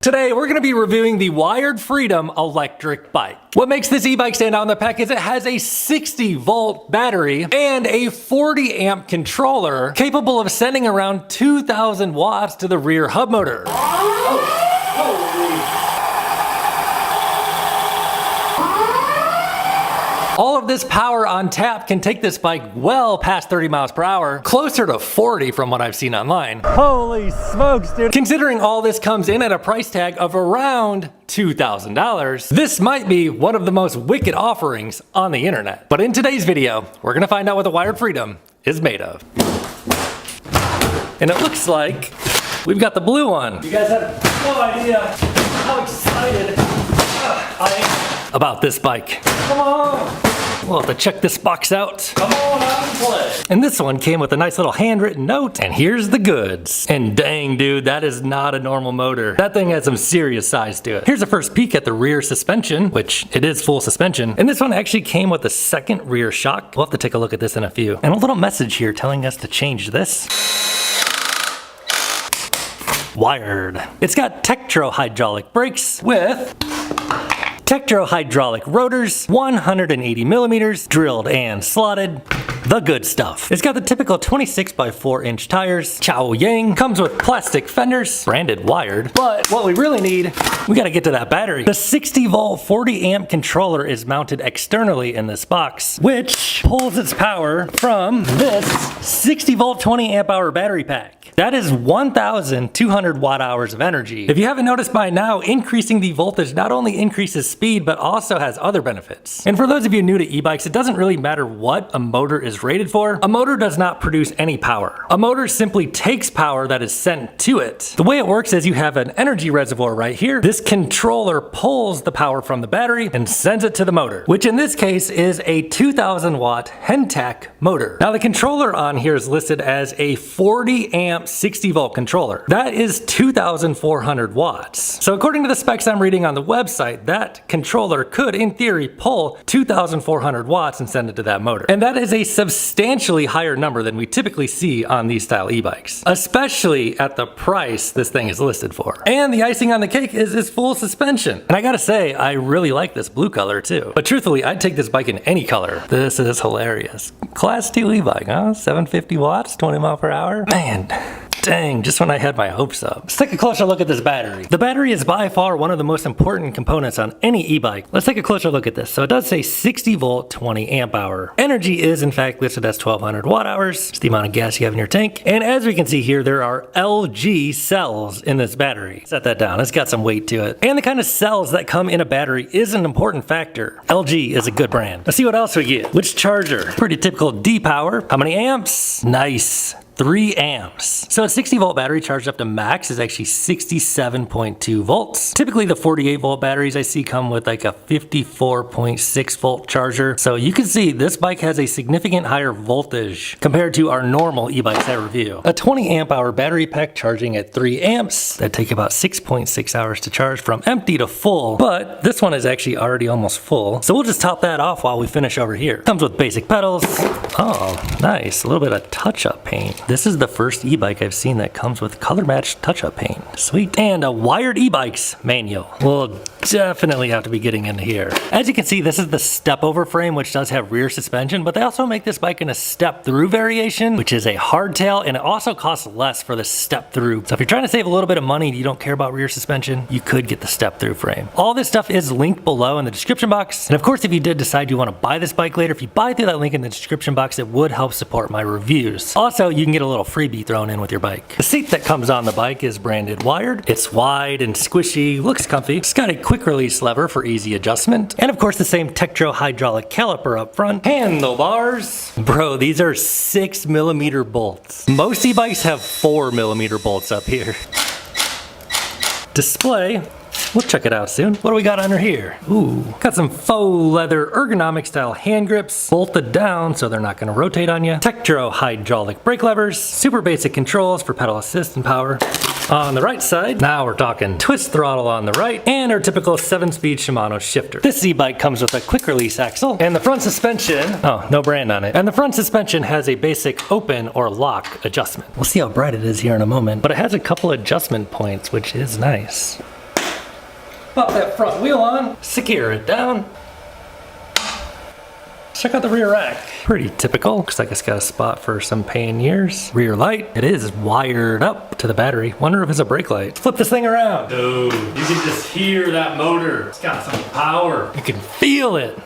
Today we're going to be reviewing the Wired Freedom electric bike. What makes this e-bike stand out in the pack is it has a 60 volt battery and a 40 amp controller capable of sending around 2,000 watts to the rear hub motor. All of this power on tap can take this bike well past 30 miles per hour, closer to 40 from what I've seen online. Holy smokes, dude. Considering all this comes in at a price tag of around $2,000, this might be one of the most wicked offerings on the internet. But in today's video, we're gonna find out what the Wired Freedom is made of. And it looks like we've got the blue one. You guys have no idea how excited I am about this bike. Come on! We'll have to check this box out. Come on out and play. And this one came with a nice little handwritten note. And here's the goods. And dang, dude, that is not a normal motor. That thing has some serious size to it. Here's a first peek at the rear suspension, which it is full suspension. And this one actually came with a second rear shock. We'll have to take a look at this in a few. And a little message here telling us to change this. Wired. It's got Tektro hydraulic brakes with Tektro hydraulic rotors, 180 millimeters, drilled and slotted. The good stuff. It's got the typical 26 by 4 inch tires. Chow Yang. Comes with plastic fenders, branded Wired. But what we really need, we gotta get to that battery. The 60 volt 40 amp controller is mounted externally in this box, which pulls its power from this 60 volt 20 amp hour battery pack. That is 1,200 watt hours of energy. If you haven't noticed by now, increasing the voltage not only increases speed, but also has other benefits. And for those of you new to e-bikes, it doesn't really matter what a motor is rated for. A motor does not produce any power. A motor simply takes power that is sent to it. The way it works is you have an energy reservoir right here. This controller pulls the power from the battery and sends it to the motor, which in this case is a 2,000 watt Hentech motor. Now the controller on here is listed as a 40 amp 60 volt controller. That is 2,400 watts. So according to the specs I'm reading on the website, that controller could in theory pull 2,400 watts and send it to that motor. And that is a substantially higher number than we typically see on these style e-bikes, especially at the price this thing is listed for. And the icing on the cake is its full suspension. And I gotta say, I really like this blue color too. But truthfully, I'd take this bike in any color. This is hilarious. Class 2 e-bike, huh? 750 watts, 20 miles per hour. Man. Dang, just when I had my hopes up. Let's take a closer look at this battery. The battery is by far one of the most important components on any e-bike. Let's take a closer look at this. So it does say 60 volt, 20 amp hour. Energy is in fact listed as 1,200 watt hours. It's the amount of gas you have in your tank. And as we can see here, there are LG cells in this battery. Set that down, it's got some weight to it. And the kind of cells that come in a battery is an important factor. LG is a good brand. Let's see what else we get. Which charger? Pretty typical D power. How many amps? Nice. 3 amps. So a 60 volt battery charged up to max is actually 67.2 volts. Typically the 48 volt batteries I see come with like a 54.6 volt charger. So you can see this bike has a significant higher voltage compared to our normal e-bikes I review. A 20 amp hour battery pack charging at 3 amps. That take about 6.6 hours to charge from empty to full. But this one is actually already almost full. So we'll just top that off while we finish over here. Comes with basic pedals. Oh, nice. A little bit of touch-up paint. This is the first e-bike I've seen that comes with color matched touch-up paint. Sweet. And a Wired e-bikes manual. We'll definitely have to be getting into here. As you can see, this is the step over frame, which does have rear suspension, but they also make this bike in a step through variation, which is a hardtail, and it also costs less for the step through. So if you're trying to save a little bit of money and you don't care about rear suspension, you could get the step through frame. All this stuff is linked below in the description box. And of course, if you did decide you want to buy this bike later, if you buy through that link in the description box, it would help support my reviews. Also, you can get a little freebie thrown in with your bike. The seat that comes on the bike is branded Wired. It's wide and squishy, looks comfy. It's got a quick release lever for easy adjustment. And of course the same Tektro hydraulic caliper up front. Handlebars. Bro, these are 6mm bolts. Most e-bikes have 4mm bolts up here. Display. We'll check it out soon. What do we got under here? Ooh, got some faux leather ergonomic style hand grips, bolted down so they're not gonna rotate on you. Tektro hydraulic brake levers, super basic controls for pedal assist and power. On the right side, now we're talking twist throttle on the right, and our typical 7-speed Shimano shifter. This e-bike comes with a quick release axle, and the front suspension, oh, no brand on it, and the front suspension has a basic open or lock adjustment. We'll see how bright it is here in a moment, but it has a couple adjustment points, which is nice. Pop that front wheel on, secure it down. Check out the rear rack. Pretty typical. Looks like it's got a spot for some pioneers. Rear light. It is wired up to the battery. Wonder if it's a brake light. Flip this thing around. Dude, you can just hear that motor. It's got some power. You can feel it.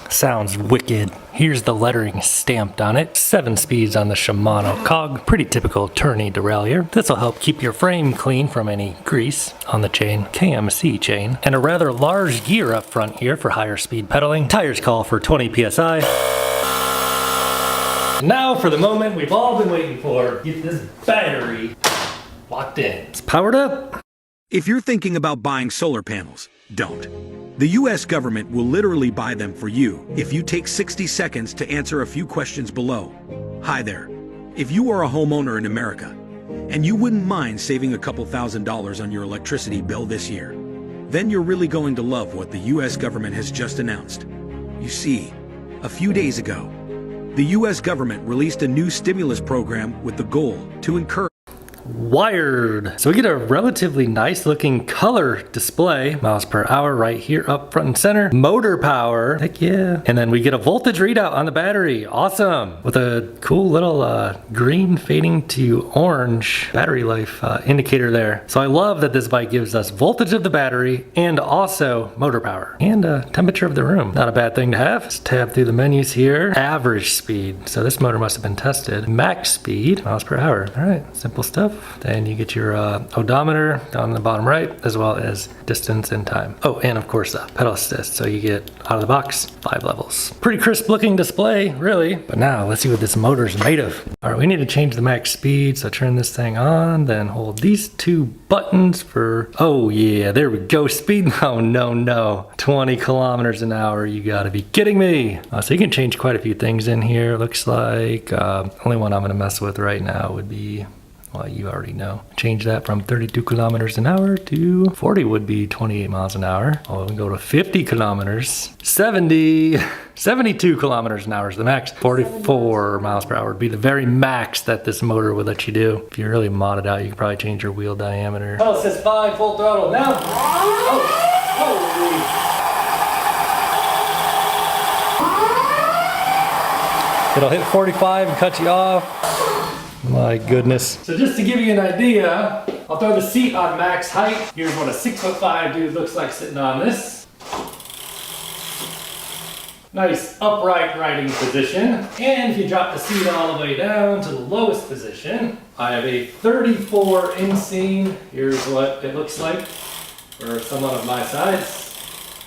Sounds wicked. Here's the lettering stamped on it. 7 speeds on the Shimano cog. Pretty typical tourney derailleur. This will help keep your frame clean from any grease on the chain. KMC chain. And a rather large gear up front here for higher speed pedaling. Tires call for 20 PSI. Now for the moment we've all been waiting for. Get this battery locked in. It's powered up. If you're thinking about buying solar panels, don't. The US government will literally buy them for you if you take 60 seconds to answer a few questions below. Hi there. If you are a homeowner in America, and you wouldn't mind saving a couple $1,000s on your electricity bill this year, then you're really going to love what the US government has just announced. You see, a few days ago, the US government released a new stimulus program with the goal to encourage Wired. So we get a relatively nice looking color display, miles per hour right here up front and center. Motor power, heck yeah. And then we get a voltage readout on the battery, awesome. With a cool little green fading to orange battery life indicator there. So I love that this bike gives us voltage of the battery and also motor power and temperature of the room. Not a bad thing to have. Let's tab through the menus here. Average speed, so this motor must have been tested. Max speed, miles per hour. All right, simple stuff. Then you get your odometer down in the bottom right, as well as distance and time. Oh, and of course pedal assist. So you get out of the box 5 levels. Pretty crisp looking display, really. But now let's see what this motor is made of. All right, we need to change the max speed. So turn this thing on, then hold these 2 buttons for, oh yeah, there we go. Speed, no. 20 kilometers an hour, you gotta be kidding me. So you can change quite a few things in here. Looks like only one I'm gonna mess with right now would be, well, you already know. Change that from 32 kilometers an hour to 40 would be 28 miles an hour. Oh, we go to 50 kilometers, 72 kilometers an hour is the max. 44 miles per hour would be the very max that this motor would let you do. If you really mod it out, you can probably change your wheel diameter. Oh, it says 5 full throttle now. It'll hit 45 and cut you off. My goodness. So just to give you an idea, I'll throw the seat on max height. Here's what a 6'5" dude looks like sitting on this. Nice upright riding position. And if you drop the seat all the way down to the lowest position, I have a 34 inseam. Here's what it looks like for someone of my size.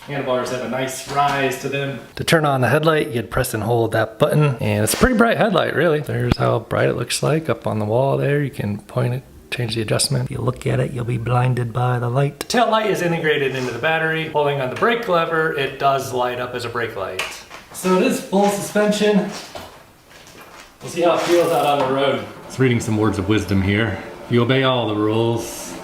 Handlebars have a nice rise to them. To turn on the headlight, you'd press and hold that button, and it's a pretty bright headlight, really. There's how bright it looks like up on the wall there. You can point it, change the adjustment. If you look at it, you'll be blinded by the light. The tail light is integrated into the battery. Holding on the brake lever, it does light up as a brake light. So it is full suspension. We'll see how it feels out on the road. It's reading some words of wisdom here. If you obey all the rules,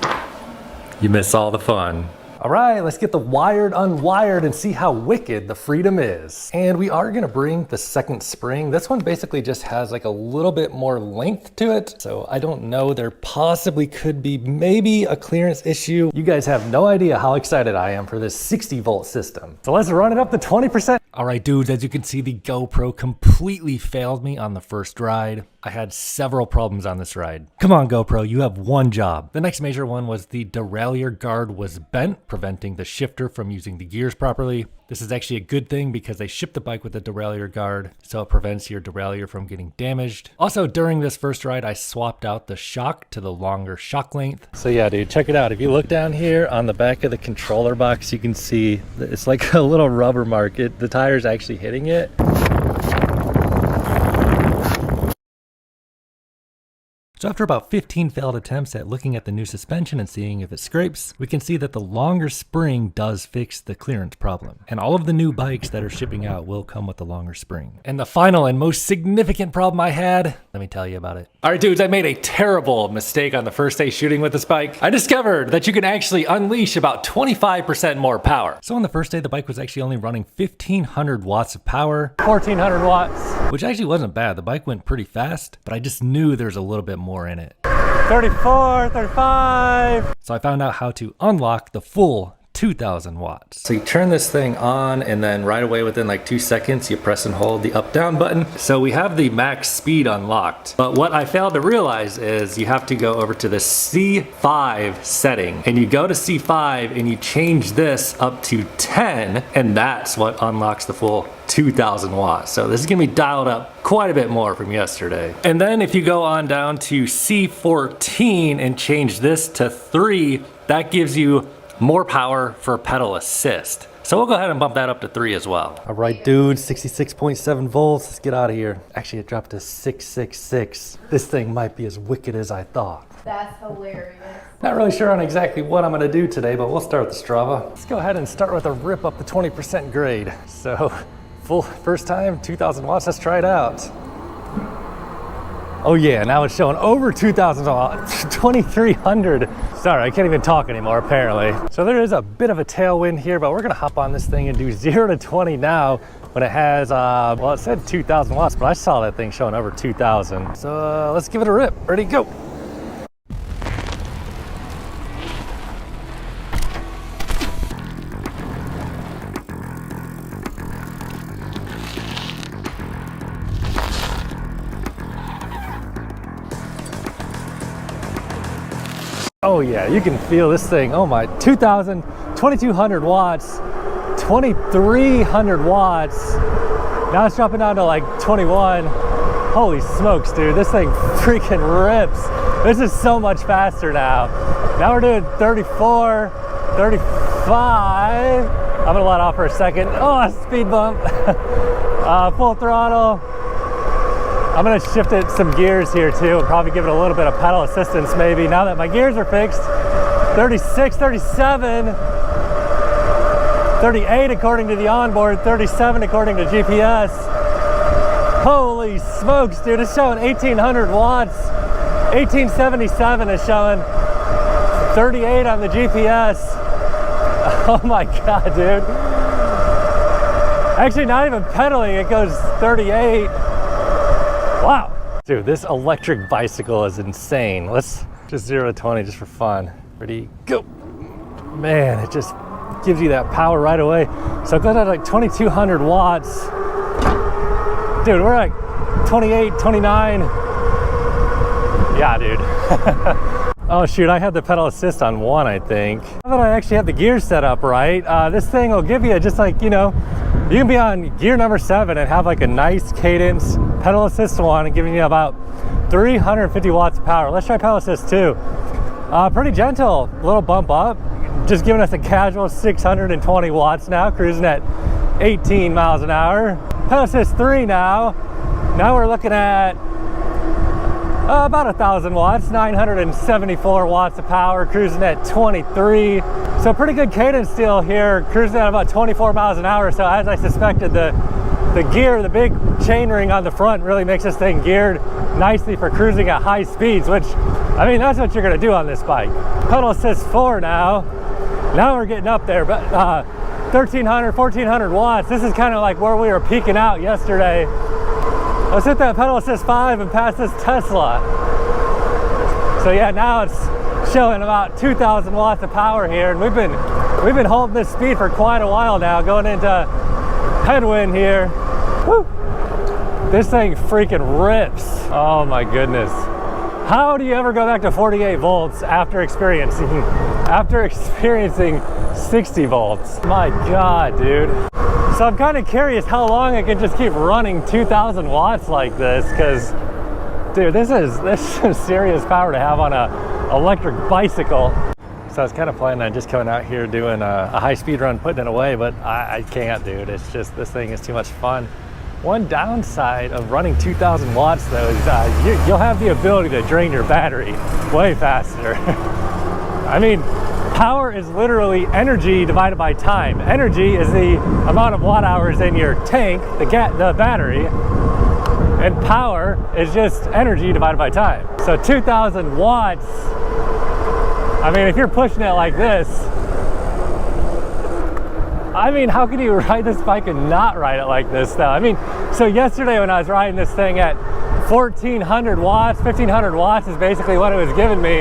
you miss all the fun. All right, let's get the wired unwired and see how wicked the Freedom is. And we are gonna bring the second spring. This one basically just has like a little bit more length to it. So I don't know, there possibly could be maybe a clearance issue. You guys have no idea how excited I am for this 60 volt system. So let's run it up to 20%. All right, dudes, as you can see, the GoPro completely failed me on the first ride. I had several problems on this ride. Come on, GoPro, you have one job. The next major one was the derailleur guard was bent, preventing the shifter from using the gears properly. This is actually a good thing because they ship the bike with a derailleur guard, so it prevents your derailleur from getting damaged. Also, during this first ride, I swapped out the shock to the longer shock length. So yeah, dude, check it out. If you look down here on the back of the controller box, you can see it's like a little rubber mark. The tire's actually hitting it. So after about 15 failed attempts at looking at the new suspension and seeing if it scrapes, we can see that the longer spring does fix the clearance problem. And all of the new bikes that are shipping out will come with the longer spring. And the final and most significant problem I had, let me tell you about it. All right, dudes, I made a terrible mistake on the first day shooting with this bike. I discovered that you can actually unleash about 25% more power. So on the first day, the bike was actually only running 1,500 watts of power. 1,400 watts. Which actually wasn't bad. The bike went pretty fast, but I just knew there's a little bit more in it. 34, 35. So I found out how to unlock the full 2000 watts. So you turn this thing on and then right away within like 2 seconds, you press and hold the up down button. So we have the max speed unlocked. But what I failed to realize is you have to go over to the C5 setting and you go to C5 and you change this up to 10 and that's what unlocks the full 2000 watts. So this is gonna be dialed up quite a bit more from yesterday. And then if you go on down to C14 and change this to 3, that gives you more power for pedal assist. So we'll go ahead and bump that up to 3 as well. All right, dude, 66.7 volts. Let's get out of here. Actually, it dropped to 666. This thing might be as wicked as I thought. That's hilarious. Not really sure on exactly what I'm gonna do today, but we'll start with the Strava. Let's go ahead and start with a rip up the 20% grade. So first time, 2000 watts, let's try it out. Oh yeah, now it's showing over 2,000 watts, 2,300. Sorry, I can't even talk anymore apparently. So there is a bit of a tailwind here, but we're gonna hop on this thing and do 0 to 20 now when it has, well, it said 2,000 watts, but I saw that thing showing over 2,000. So let's give it a rip. Ready, go. Oh yeah, you can feel this thing. Oh my, 2,000, 2,200 watts, 2,300 watts. Now it's dropping down to like 21. Holy smokes, dude, this thing freaking rips. This is so much faster now. Now we're doing 34, 35. I'm gonna let off for a second. Oh, speed bump. Full throttle. I'm gonna shift it some gears here too and probably give it a little bit of pedal assistance maybe now that my gears are fixed. 36, 37, 38 according to the onboard, 37 according to GPS. Holy smokes, dude, it's showing 1,800 watts. 1877 is showing 38 on the GPS. Oh my God, dude. Actually, not even pedaling, it goes 38. Wow, dude, this electric bicycle is insane. Let's just 0 to 20 just for fun. Ready, go. Man, it just gives you that power right away. So it goes out like 2,200 watts. Dude, we're like 28, 29. Yeah, dude. Oh shoot, I had the pedal assist on 1, I think. Now that I actually have the gears set up right, this thing will give you just like, you know, you can be on gear number 7 and have like a nice cadence, pedal assist 1 and giving you about 350 watts of power. Let's try pedal assist 2. Pretty gentle, little bump up, just giving us a casual 620 watts now, cruising at 18 miles an hour. Pedal assist 3 now. Now we're looking at about 1,000 watts, 974 watts of power, cruising at 23. So pretty good cadence still here, cruising at about 24 miles an hour. So as I suspected, the gear, the big chain ring on the front really makes this thing geared nicely for cruising at high speeds, which, I mean, that's what you're gonna do on this bike. Pedal assist 4 now. Now we're getting up there, but 1,300, 1,400 watts. This is kind of like where we were peaking out yesterday. Let's hit that pedal assist 5 and pass this Tesla. So yeah, now it's showing about 2,000 watts of power here, and we've been holding this speed for quite a while now, going into headwind here. Woo! This thing freaking rips. Oh my goodness. How do you ever go back to 48 volts after experiencing 60 volts? My God, dude. So I'm kind of curious how long I can just keep running 2,000 watts like this, because, dude, this is serious power to have on a electric bicycle. So I was kind of planning on just coming out here doing a high speed run, putting it away, but I can't, dude. It's just, this thing is too much fun. One downside of running 2,000 watts though is you'll have the ability to drain your battery way faster. I mean, power is literally energy divided by time. Energy is the amount of watt hours in your tank, the battery, and power is just energy divided by time. So 2,000 watts, I mean, if you're pushing it like this, I mean, how can you ride this bike and not ride it like this though? I mean, so yesterday when I was riding this thing at 1400 watts, 1500 watts is basically what it was giving me.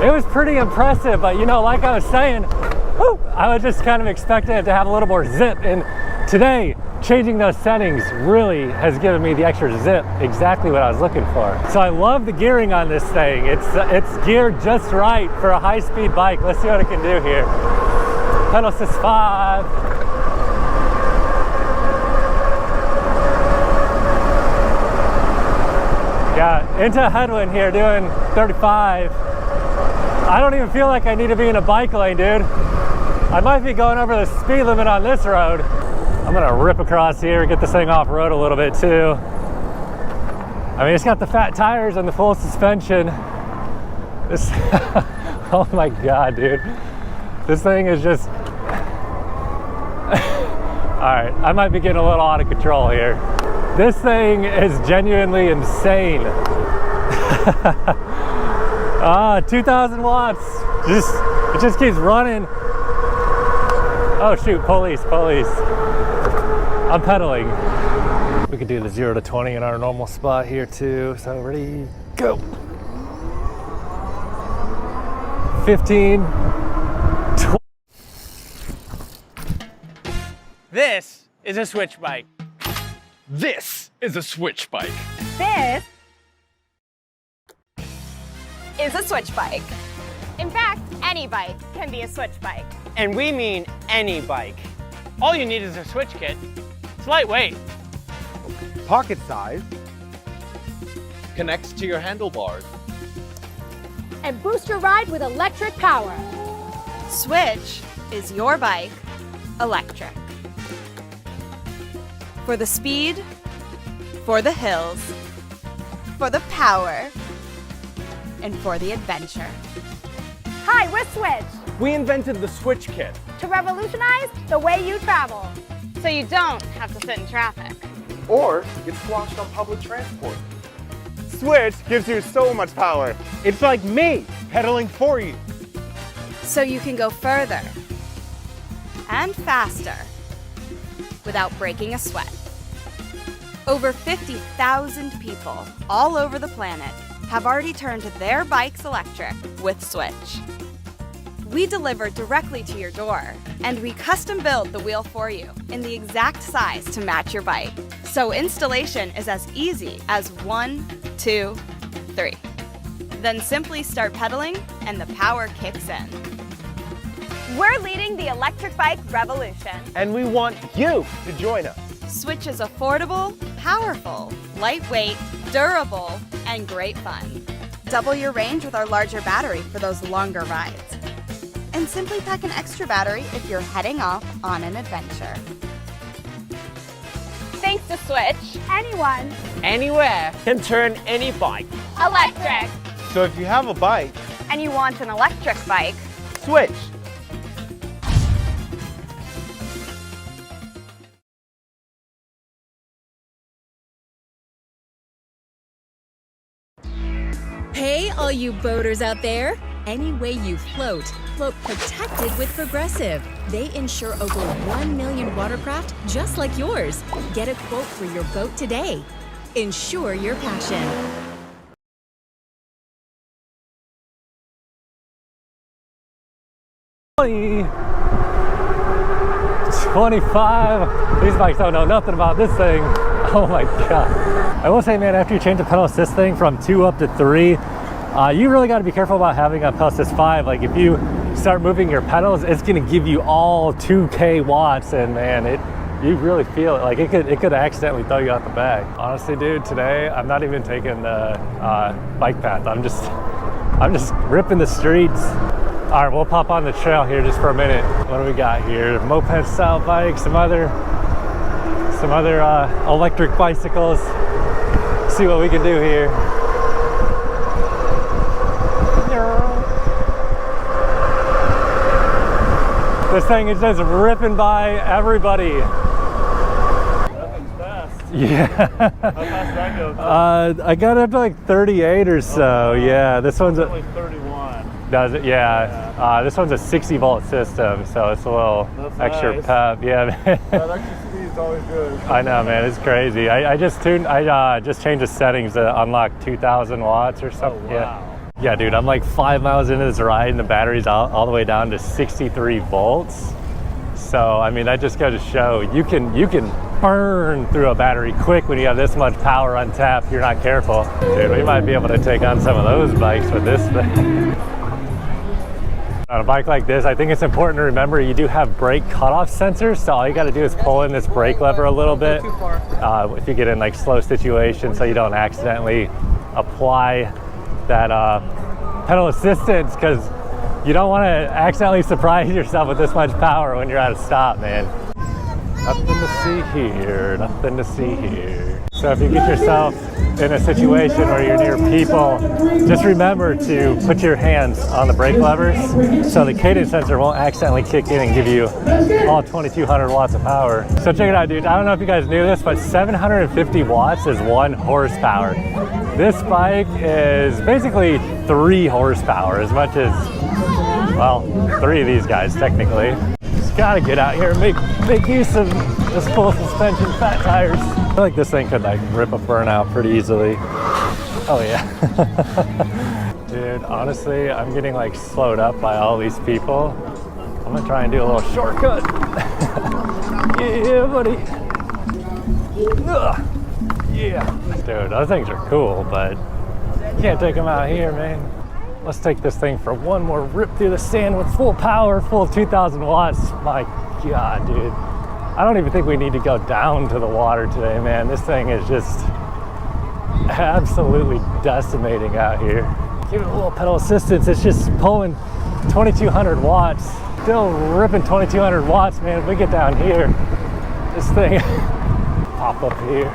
It was pretty impressive, but you know, like I was saying, whew, I was just kind of expecting it to have a little more zip, and today, changing those settings really has given me the extra zip, exactly what I was looking for. So I love the gearing on this thing. It's geared just right for a high-speed bike. Let's see what it can do here. Pedal assist 5. Yeah, into a headwind here, doing 35. I don't even feel like I need to be in a bike lane, dude. I might be going over the speed limit on this road. I'm gonna rip across here, get this thing off road a little bit too. I mean, it's got the fat tires and the full suspension. This, oh my God, dude. This thing is just, all right, I might be getting a little out of control here. This thing is genuinely insane. 2000 watts, it just keeps running. Oh shoot, police. I'm pedaling. We could do the 0 to 20 in our normal spot here too. So ready, go. 15, 20. This is a switch bike. This is a switch bike. This is a switch bike. In fact, any bike can be a switch bike. And we mean any bike. All you need is a switch kit. It's lightweight. Pocket size. Connects to your handlebars. And boost your ride with electric power. Switch is your bike electric. For the speed, for the hills, for the power, and for the adventure. Hi, we're Switch, We invented the switch kit. to revolutionize the way you travel. So you don't have to sit in traffic. Or get squashed on public transport. Switch gives you so much power. It's like me pedaling for you. So you can go further and faster without breaking a sweat. Over 50,000 people all over the planet have already turned their bikes electric with Switch. We deliver directly to your door, and we custom build the wheel for you in the exact size to match your bike. So installation is as easy as 1, 2, 3. Then simply start pedaling and the power kicks in. We're leading the electric bike revolution. And we want you to join us. Switch is affordable, powerful, lightweight, durable, and great fun. Double your range with our larger battery for those longer rides. And simply pack an extra battery if you're heading off on an adventure. Thanks to Switch, anyone, Anywhere can turn any bike. electric. So if you have a bike, And you want an electric bike, switch. Hey, all you boaters out there! Any way you float, float protected with Progressive. They insure over 1 million watercraft just like yours. Get a quote for your boat today. Insure your passion. 25. These bikes don't know nothing about this thing. Oh my God. I will say, man, after you change the pedal assist thing from 2 up to 3, you really got to be careful about having a pedal assist 5. Like if you start moving your pedals, it's going to give you all 2K watts, and man, you really feel it. Like it could accidentally throw you out the bag. Honestly, dude, today I'm not even taking the bike path. I'm just ripping the streets. All right, we'll pop on the trail here just for a minute. What do we got here? Moped style bikes, some other electric bicycles. See what we can do here. This thing is just ripping by everybody. That thing's fast. Yeah. How fast did that go? I got up to like 38 or so. Yeah, this one's Only 31. does it? Yeah. This one's a 60 volt system, so it's a little That's extra nice. pep. Yeah. That extra speed is always good. I know, man, it's crazy. I just changed the settings to unlock 2,000 watts or something. Oh, wow. Yeah, dude, I'm like 5 miles into this ride and the battery's all the way down to 63 volts. So, I mean, that just goes to show you can burn through a battery quick when you have this much power on tap if you're not careful. Dude, we might be able to take on some of those bikes with this thing. On a bike like this, I think it's important to remember you do have brake cutoff sensors, so all you got to do is pull in this brake lever a little bit if you get in like slow situations, so you don't accidentally apply that pedal assistance, because you don't want to accidentally surprise yourself with this much power when you're at a stop, man. Nothing to see here, nothing to see here. So if you get yourself in a situation where you're near people, just remember to put your hands on the brake levers so the cadence sensor won't accidentally kick in and give you all 2,200 watts of power. So check it out, dude. I don't know if you guys knew this, but 750 watts is 1 horsepower. This bike is basically 3 horsepower, as much as, well, 3 of these guys technically. Just gotta get out here and make use of this full suspension fat tires. I feel like this thing could like rip a burnout pretty easily. Oh yeah. Dude, honestly, I'm getting like slowed up by all these people. I'm gonna try and do a little shortcut. Yeah, buddy. Ugh. Yeah. Dude, those things are cool, but you can't take them out here, man. Let's take this thing for one more rip through the sand with full power, full 2,000 watts. My God, dude. I don't even think we need to go down to the water today, man. This thing is just absolutely decimating out here. Give it a little pedal assistance. It's just pulling 2,200 watts. Still ripping 2,200 watts, man. If we get down here, this thing pop up here,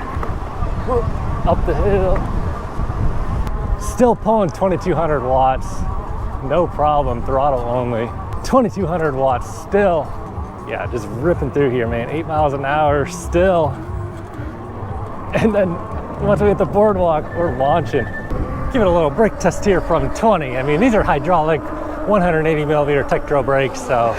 up the hill. Still pulling 2,200 watts, no problem, throttle only. 2,200 watts still. Yeah, just ripping through here, man. 8 miles an hour still. And then once we hit the boardwalk, we're launching. Give it a little brake test here from 20. I mean, these are hydraulic 180 millimeter Tektro brakes, so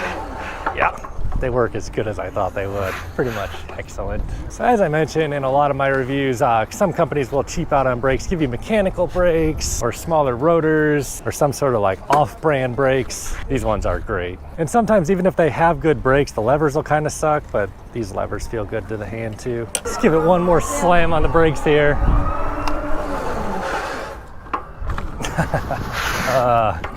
yeah, they work as good as I thought they would. Pretty much excellent. So as I mentioned in a lot of my reviews, some companies will cheap out on brakes, give you mechanical brakes or smaller rotors or some sort of like off-brand brakes. These ones are great. And sometimes even if they have good brakes, the levers will kind of suck, but these levers feel good to the hand too. Let's give it one more slam on the brakes here.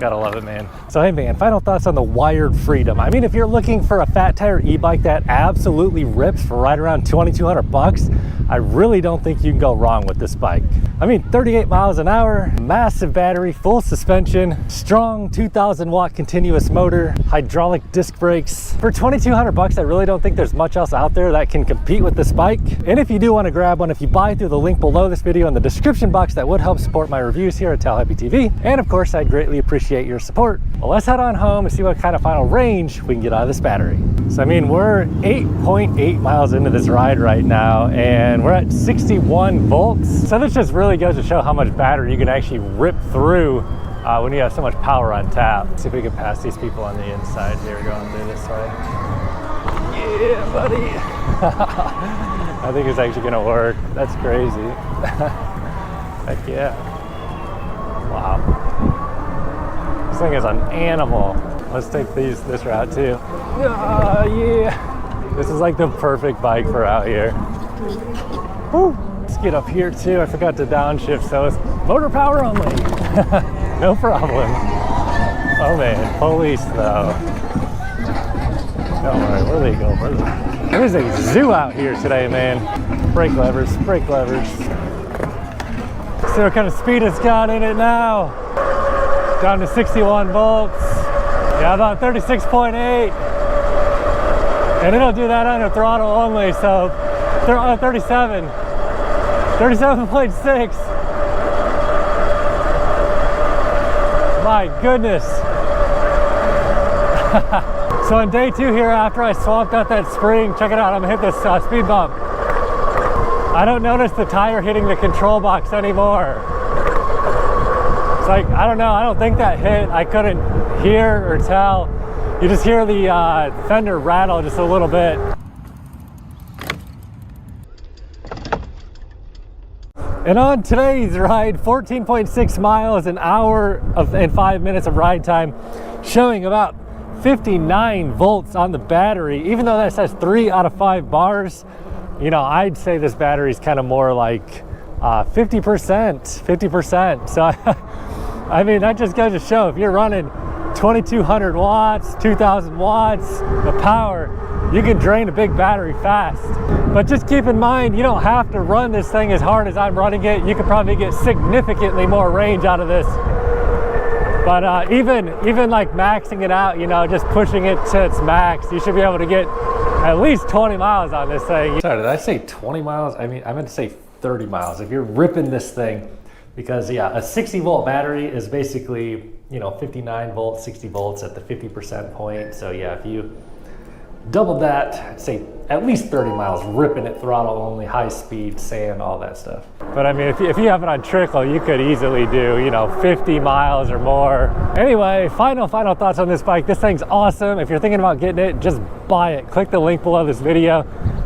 Gotta love it, man. So hey man, final thoughts on the Wired Freedom. I mean, if you're looking for a fat tire e-bike that absolutely rips for right around 2,200 bucks, I really don't think you can go wrong with this bike. I mean, 38 miles an hour, massive battery, full suspension, strong 2,000 watt continuous motor, hydraulic disc brakes. For 2,200 bucks, I really don't think there's much else out there that can compete with this bike. And if you do want to grab one, if you buy through the link below this video in the description box, that would help support my reviews here at Tell Happy TV. And of course, I'd greatly appreciate your support. Well, let's head on home and see what kind of final range we can get out of this battery. So I mean, we're 8.8 miles into this ride right now, and we're at 61 volts. So this just really goes to show how much battery you can actually rip through when you have so much power on tap. Let's see if we can pass these people on the inside here going through this way. Yeah, buddy. I think it's actually gonna work. That's crazy. Heck yeah. Wow. This thing is an animal. Let's take this route too. Yeah. This is like the perfect bike for out here. Woo. Let's get up here too. I forgot to downshift, so it's motor power only. No problem. Oh man, police though. Don't worry, we're legal. There's a zoo out here today, man. Brake levers, brake levers. See what kind of speed it's got in it now. Down to 61 volts. Yeah, about 36.8. And it'll do that under throttle only, so 37. 37.6. My goodness. So on day 2 here, after I swapped out that spring, check it out, I'm gonna hit this speed bump. I don't notice the tire hitting the control box anymore. It's like, I don't know, I don't think that hit. I couldn't hear or tell. You just hear the fender rattle just a little bit. And on today's ride, 14.6 miles, an hour and 5 minutes of ride time, showing about 59 volts on the battery. Even though that says 3 out of 5 bars, you know, I'd say this battery is kind of more like 50%. So, I mean, that just goes to show if you're running 2200 watts, 2000 watts of power, you can drain a big battery fast. But just keep in mind, you don't have to run this thing as hard as I'm running it. You could probably get significantly more range out of this. But even like maxing it out, you know, just pushing it to its max, you should be able to get at least 20 miles on this thing. Sorry, did I say 20 miles? I mean, I meant to say 30 miles. If you're ripping this thing, because yeah, a 60 volt battery is basically, you know, 59 volts, 60 volts at the 50% point. So yeah, if you doubled that, I'd say at least 30 miles, ripping it throttle only, high speed, sand, all that stuff. But I mean, if you have it on trickle, you could easily do, you know, 50 miles or more. Anyway, final thoughts on this bike. This thing's awesome. If you're thinking about getting it, just buy it. Click the link below this video.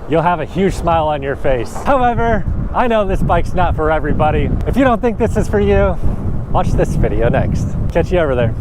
You'll have a huge smile on your face. However, I know this bike's not for everybody. If you don't think this is for you, watch this video next. Catch you over there.